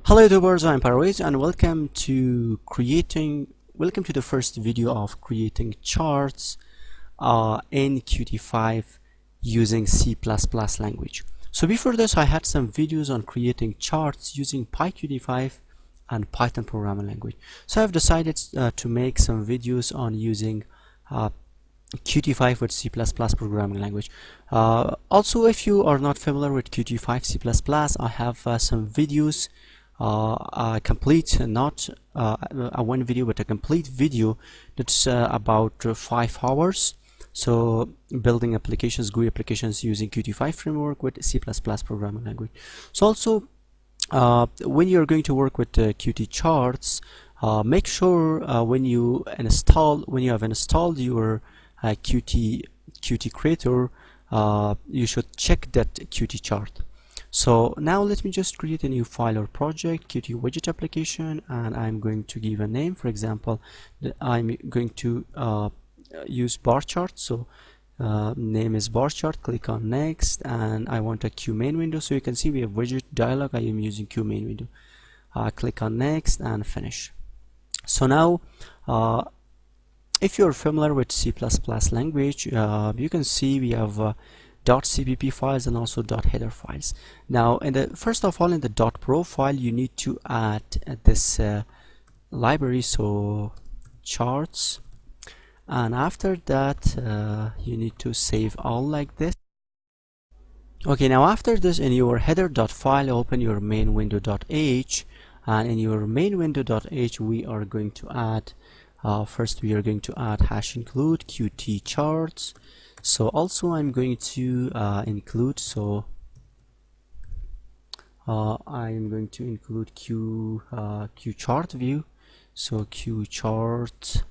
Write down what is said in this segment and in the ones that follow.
Hello YouTubers, I'm Parwiz and welcome to the first video of creating charts in Qt5 using C++ language. So before this I had some videos on creating charts using PyQt5 and Python programming language. So I've decided to make some videos on using Qt5 with C++ programming language. Also, if you are not familiar with Qt5 C++, I have some videos, complete, not a one video, but a complete video that's about 5 hours. So building applications, GUI applications using Qt5 framework with C++ programming language. So also when you're going to work with Qt charts, make sure when you have installed your Qt creator, you should check that Qt chart. So now let me just create a new file or project, QTWidget application, and I'm going to give a name. For example, I'm going to use bar chart. So name is bar chart. Click on next, and I want a Q main window. So you can see we have widget dialog. I am using Q main window. Click on next and finish. So now if you're familiar with C++ language, you can see we have .cpp files and also .header files. Now first of all, in the .pro file you need to add this library, so charts, and after that you need to save all like this. Okay, now after this, in your header.file open your main window.h, and in your main window.h we are going to add first we are going to add hash include Qt charts. So also I'm going to include, so I'm going to include Q chart view, so Q chart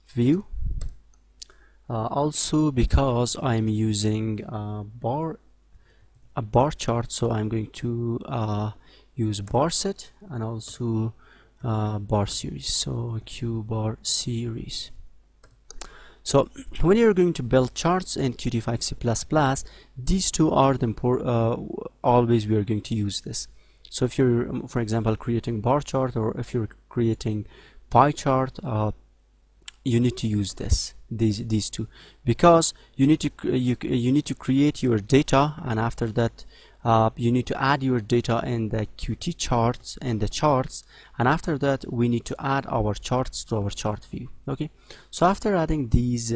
view. Also, because I'm using a bar chart, so I'm going to use bar set and also bar series, so Q bar series. So when you're going to build charts in Qt5 C++, these two are the always we are going to use this. So if you're, for example, creating bar chart, or if you're creating pie chart, you need to use these two, because you need to create your data, and after that you need to add your data in the Qt charts and the charts, and after that we need to add our charts to our chart view. Okay, so after adding these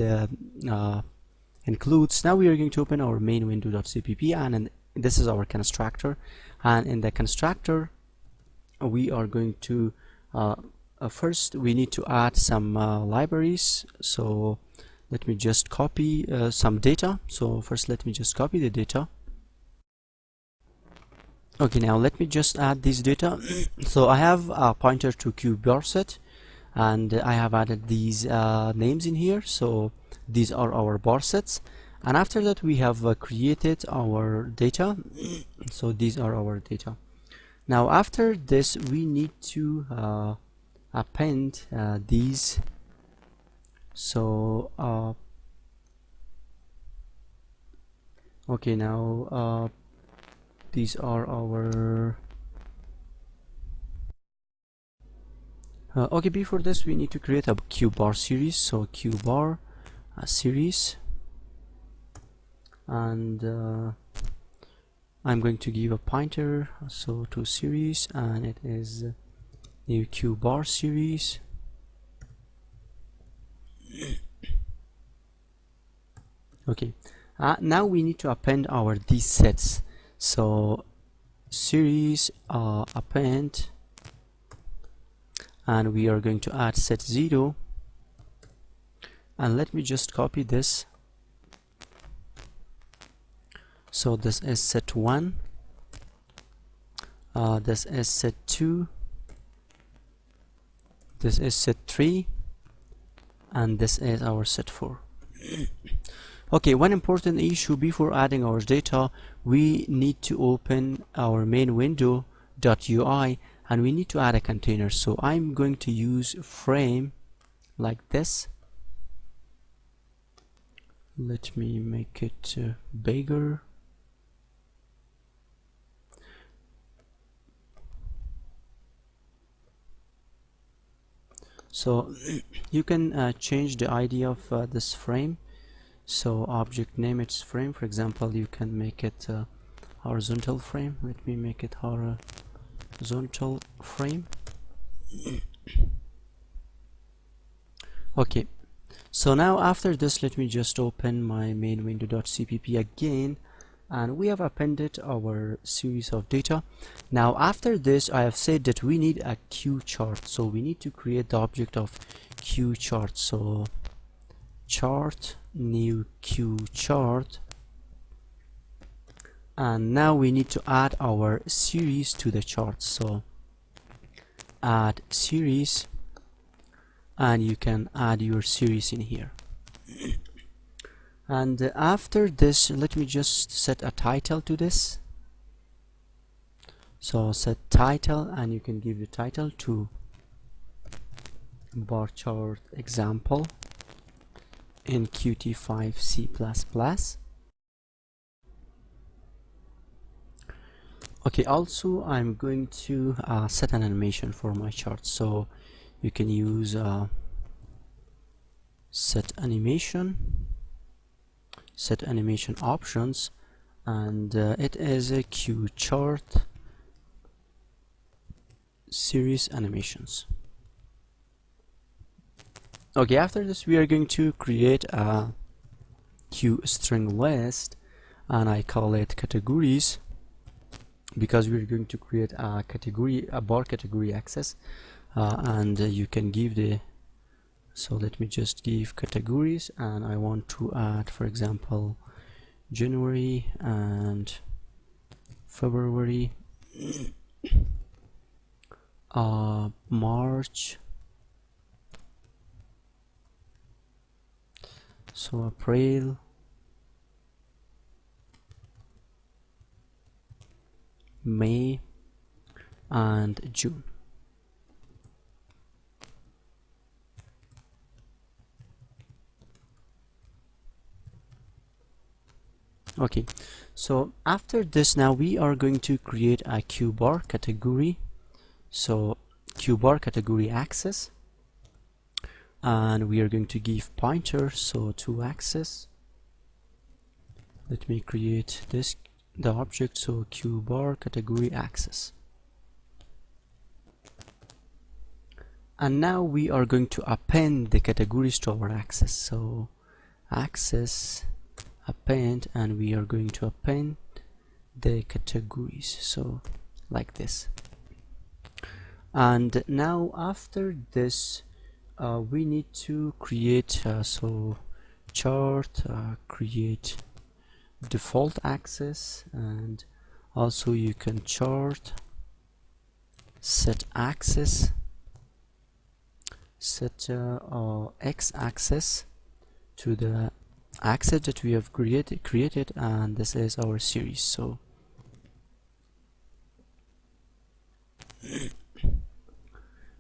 includes, now we are going to open our main window.cpp, and this is our constructor, and in the constructor we are going to first we need to add some libraries. So let me just copy some data. So first let me just copy the data. Okay, now let me just add this data. So I have a pointer to QBarSet, and I have added these names in here. So these are our bar sets, and after that we have created our data. So these are our data. Now after this we need to append these. So okay, now these are our okay, before this we need to create a Q bar series, so Q bar series, and I'm going to give a pointer so to series, and it is new Q bar series. Okay, now we need to append our these sets. So series append, and we are going to add set 0, and let me just copy this. So this is set 1, this is set 2, this is set 3, and this is our set 4. Okay, one important issue before adding our data, we need to open our main window.ui, and we need to add a container. So I'm going to use frame like this. Let me make it bigger. So you can change the ID of this frame. So object name its frame. For example, you can make it horizontal frame. Let me make it horizontal frame. Okay, so now after this, let me just open my main window.cpp again, and we have appended our series of data. Now after this, I have said that we need a QChart, so we need to create the object of QChart. So chart, new QChart, and now we need to add our series to the chart. So add series, and you can add your series in here. And after this, let me just set a title to this. So set title, and you can give the title to bar chart example in Qt5 C++. Okay, also I'm going to set an animation for my chart, so you can use set animation options, and it is a QChart series animations. Okay, after this we are going to create a QString list, and I call it categories, because we're going to create a category, a bar category access, and you can give the, so let me just give categories, and I want to add, for example, January and February, March, so April, May, and June. Okay, so after this, now we are going to create a QBar category. So QBar category access, and we are going to give pointer, so to access. Let me create this, the object, so QBar category access. And now we are going to append the categories to our access. So access, append, and we are going to append the categories, so like this. And now after this, we need to create so chart, create default access, and also you can chart set access, set x-axis to the access that we have created, and this is our series. So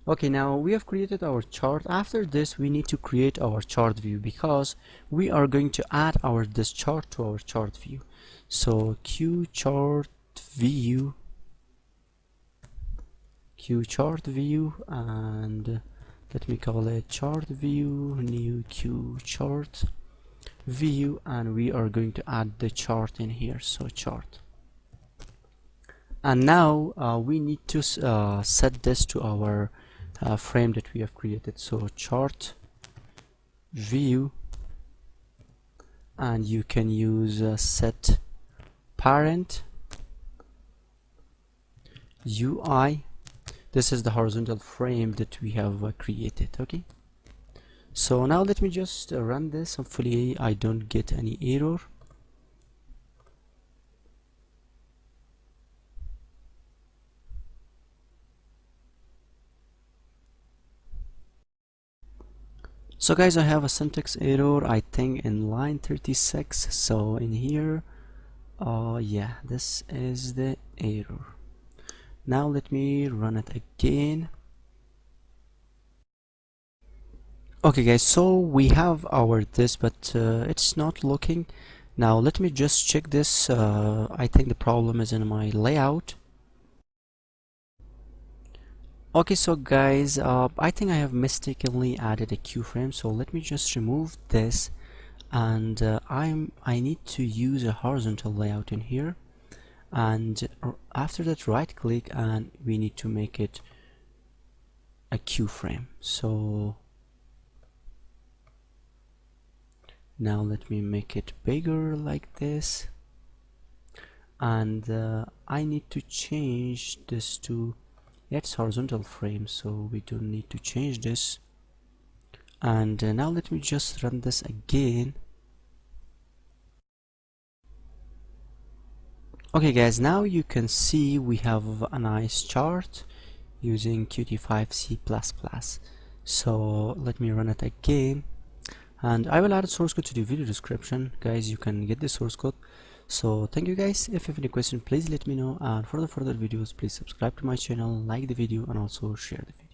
okay, now we have created our chart. After this, we need to create our chart view, because we are going to add this chart to our chart view. So QChart view, and let me call it chart view, new QChart view, and we are going to add the chart in here, so chart. And now we need to set this to our frame that we have created. So chart view, and you can use set parent UI. This is the horizontal frame that we have created. Okay, so now let me just run this. Hopefully I don't get any error. So guys, I have a syntax error, I think in line 36. So in here, yeah, this is the error. Now let me run it again. Okay guys, so we have our this, but it's not looking. Now let me just check this. I think the problem is in my layout. Okay, so guys, I think I have mistakenly added a keyframe, so let me just remove this, and I need to use a horizontal layout in here, and after that right click, and we need to make it a keyframe. So now let me make it bigger like this, and I need to change this to, it's horizontal frame, so we don't need to change this. And now let me just run this again. Okay guys, now you can see we have a nice chart using Qt5 C++. So let me run it again, and I will add source code to the video description. Guys, you can get the source code. So thank you guys. If you have any question, please let me know, and for the further videos, please subscribe to my channel, like the video, and also share the video.